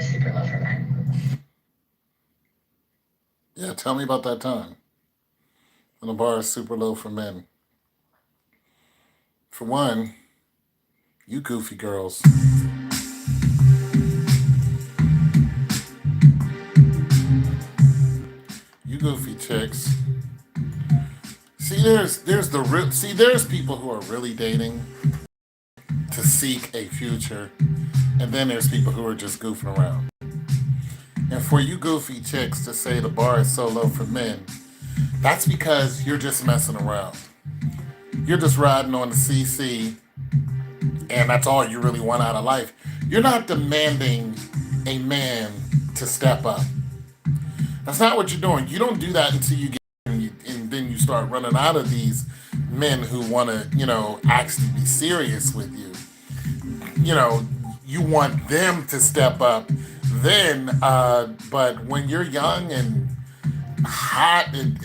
is super low for men. Yeah, tell me about that time when the bar is super low for men. For one, you goofy girls. You goofy chicks. There's people who are really dating to seek a future, and then there's people who are just goofing around. And for you goofy chicks to say the bar is so low for men, that's because you're just messing around. You're just riding on the CC, and that's all you really want out of life. You're not demanding a man to step up. That's not what you're doing. You don't do that until you get and then you start running out of these men who want to, actually be serious with you. You know, you want them to step up. But when you're young and hot in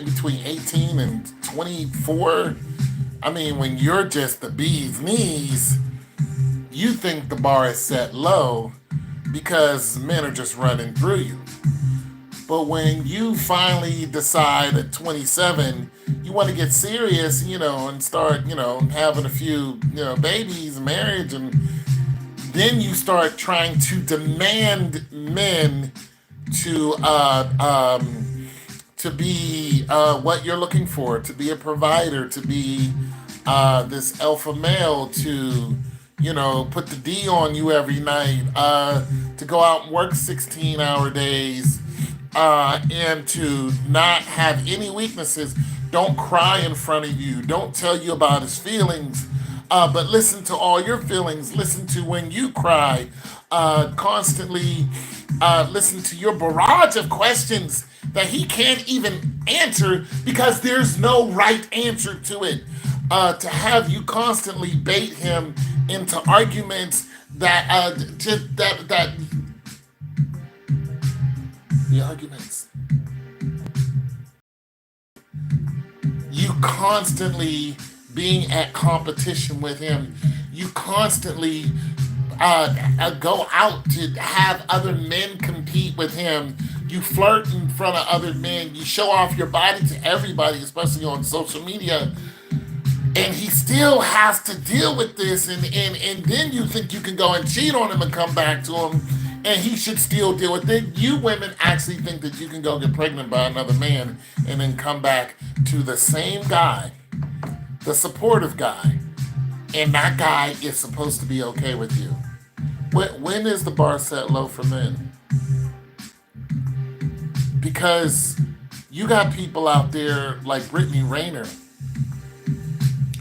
between 18 and 24, I mean, when you're just the bee's knees, you think the bar is set low because men are just running through you. But when you finally decide at 27 you want to get serious, and start, having a few, babies, marriage, and then you start trying to demand men to be what you're looking for, to be a provider, to be this alpha male, to put the D on you every night, to go out and work 16-hour days, and to not have any weaknesses. Don't cry in front of you. Don't tell you about his feelings, but listen to all your feelings. Listen to when you cry. Constantly listen to your barrage of questions that he can't even answer because there's no right answer to it. To have you constantly bait him into arguments that the arguments you constantly being at competition with him. You constantly go out to have other men compete with him. You flirt in front of other men. You show off your body to everybody, especially on social media. And he still has to deal with this. And then you think you can go and cheat on him and come back to him. And he should still deal with it. You women actually think that you can go get pregnant by another man and then come back to the same guy, the supportive guy, and that guy is supposed to be okay with you. When is the bar set low for men? Because you got people out there like Brittany Rayner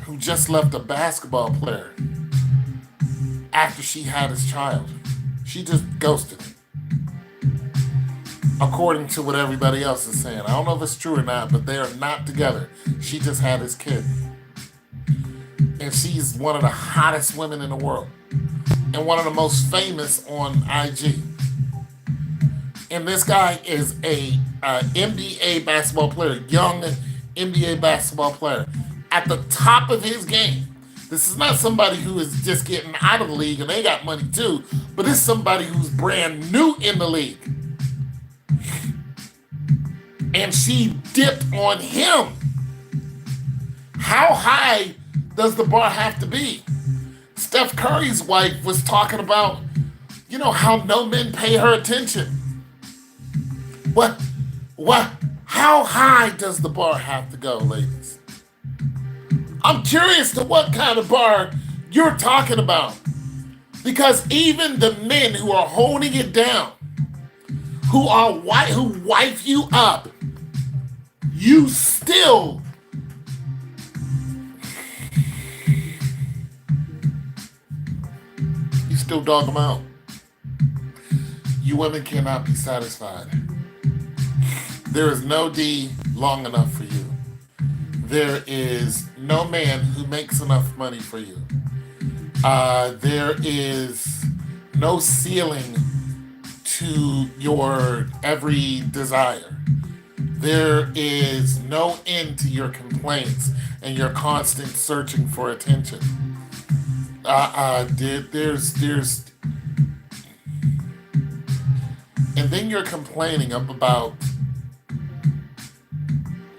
who just left a basketball player after she had his child. She just ghosted him, according to what everybody else is saying. I don't know if it's true or not, but they are not together. She just had his kid. And she's one of the hottest women in the world and one of the most famous on IG. And this guy is a NBA basketball player, young NBA basketball player, at the top of his game. This is not somebody who is just getting out of the league and they got money too, but it's somebody who's brand new in the league. And she dipped on him. How high does the bar have to be? Steph Curry's wife was talking about, how no men pay her attention. What, how high does the bar have to go, ladies? I'm curious to what kind of bar you're talking about. Because even the men who are holding it down, who wife you up, you still dog them out. You women cannot be satisfied. There is no D long enough for you. There is no man who makes enough money for you. There is no ceiling to your every desire. There is no end to your complaints and your constant searching for attention. There's And then you're complaining up about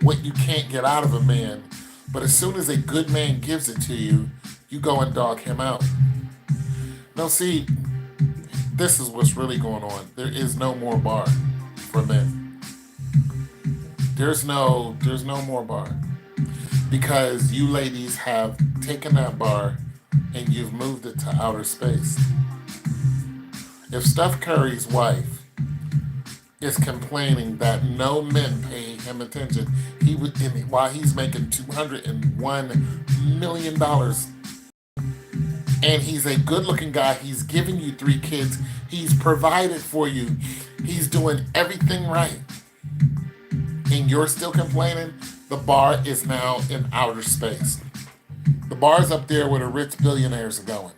what you can't get out of a man. But as soon as a good man gives it to you, you go and dog him out. Now, see, this is what's really going on. There is no more bar for men. There's no more bar. Because you ladies have taken that bar and you've moved it to outer space. If Steph Curry's wife is complaining that no men pay him attention, while he's making $201 million, and he's a good-looking guy, he's giving you 3 kids, he's provided for you, he's doing everything right, and you're still complaining, the bar is now in outer space. The bar's up there where the rich billionaires are going.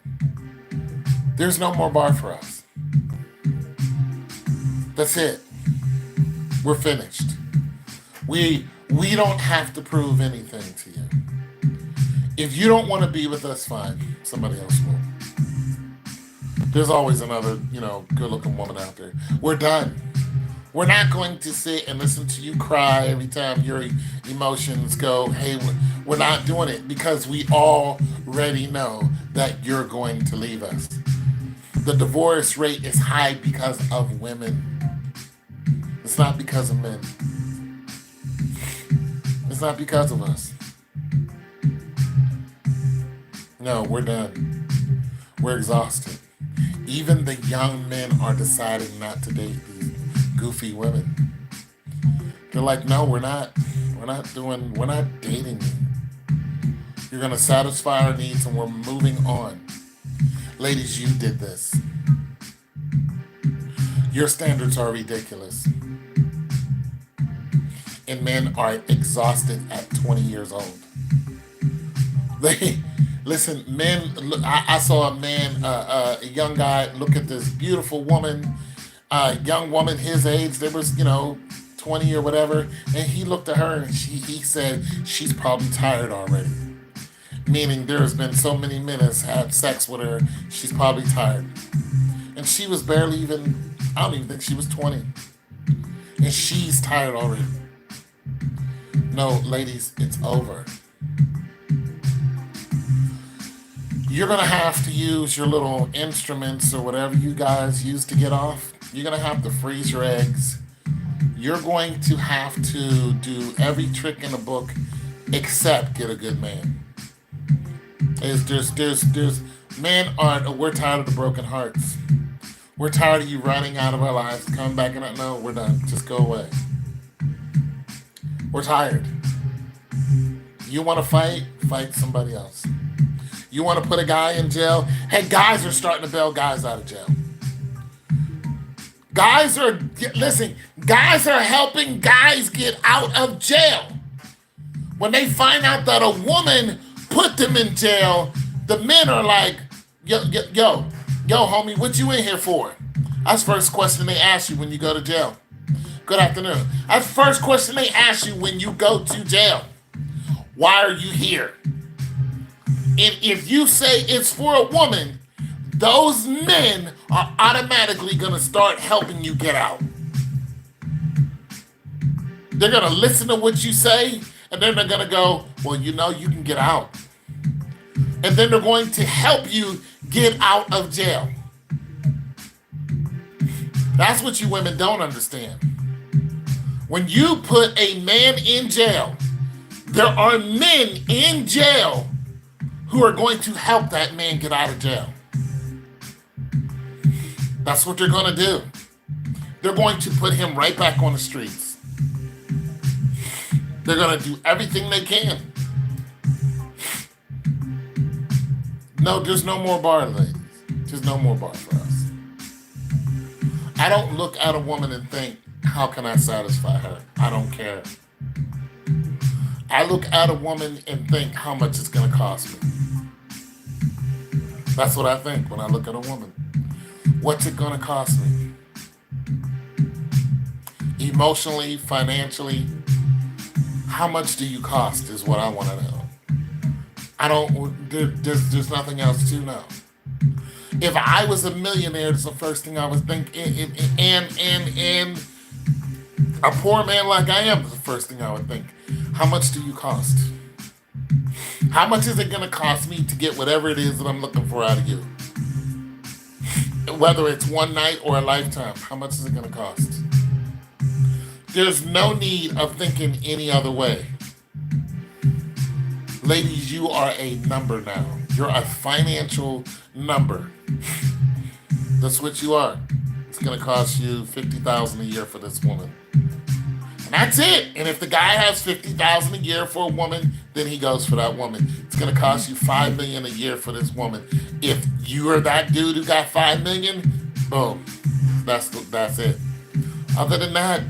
There's no more bar for us. That's it. We're finished. We don't have to prove anything to you. If you don't want to be with us, fine. Somebody else will. There's always another, good-looking woman out there. We're done. We're not going to sit and listen to you cry every time your emotions go haywire. We're not doing it because we already know that you're going to leave us. The divorce rate is high because of women. It's not because of men. It's not because of us. No, we're done. We're exhausted. Even the young men are deciding not to date these goofy women. They're like, no, we're not dating you. You're gonna satisfy our needs and we're moving on. Ladies, you did this. Your standards are ridiculous. And men are exhausted at 20 years old. Listen, men, look, I saw a man, a young guy, look at this beautiful woman, young woman his age, there was, 20 or whatever, and he looked at her and he said, she's probably tired already. Meaning there's been so many men has had sex with her, she's probably tired. And she was barely even, I don't even think she was 20. And she's tired already. No, ladies, it's over. You're going to have to use your little instruments or whatever you guys use to get off. You're going to have to freeze your eggs. You're going to have to do every trick in the book except get a good man. We're tired of the broken hearts. We're tired of you running out of our lives, coming back and no, we're done. Just go away. We're tired. You want to fight? Fight somebody else. You want to put a guy in jail? Hey, guys are starting to bail guys out of jail. Guys are helping guys get out of jail. When they find out that a woman put them in jail, the men are like, yo, homie, what you in here for? That's the first question they ask you when you go to jail. Good afternoon. That's the first question they ask you when you go to jail. Why are you here? And if you say it's for a woman, those men are automatically going to start helping you get out. They're going to listen to what you say, and then they're going to go, well, you can get out. And then they're going to help you get out of jail. That's what you women don't understand. When you put a man in jail, there are men in jail who are going to help that man get out of jail. That's what they're going to do. They're going to put him right back on the streets. They're going to do everything they can. No, there's no more bar, ladies. There's no more bar for us. I don't look at a woman and think, how can I satisfy her? I don't care. I look at a woman and think, how much it's going to cost me. That's what I think when I look at a woman. What's it going to cost me? Emotionally, financially, how much do you cost is what I want to know. There's nothing else to know. If I was a millionaire, it's the first thing I would think. And a poor man like I am, the first thing I would think. How much do you cost? How much is it going to cost me to get whatever it is that I'm looking for out of you? Whether it's one night or a lifetime, how much is it going to cost? There's no need of thinking any other way. Ladies, you are a number now. You're a financial number. That's what you are. It's going to cost you $50,000 a year for this woman. And that's it. And if the guy has $50,000 a year for a woman, then he goes for that woman. It's going to cost you $5 million a year for this woman. If you are that dude who got $5 million, boom, that's it. Other than that,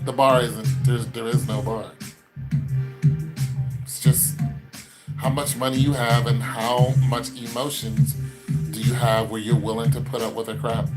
the bar isn't. There is no bar. It's just how much money you have and how much emotions do you have where you're willing to put up with the crap.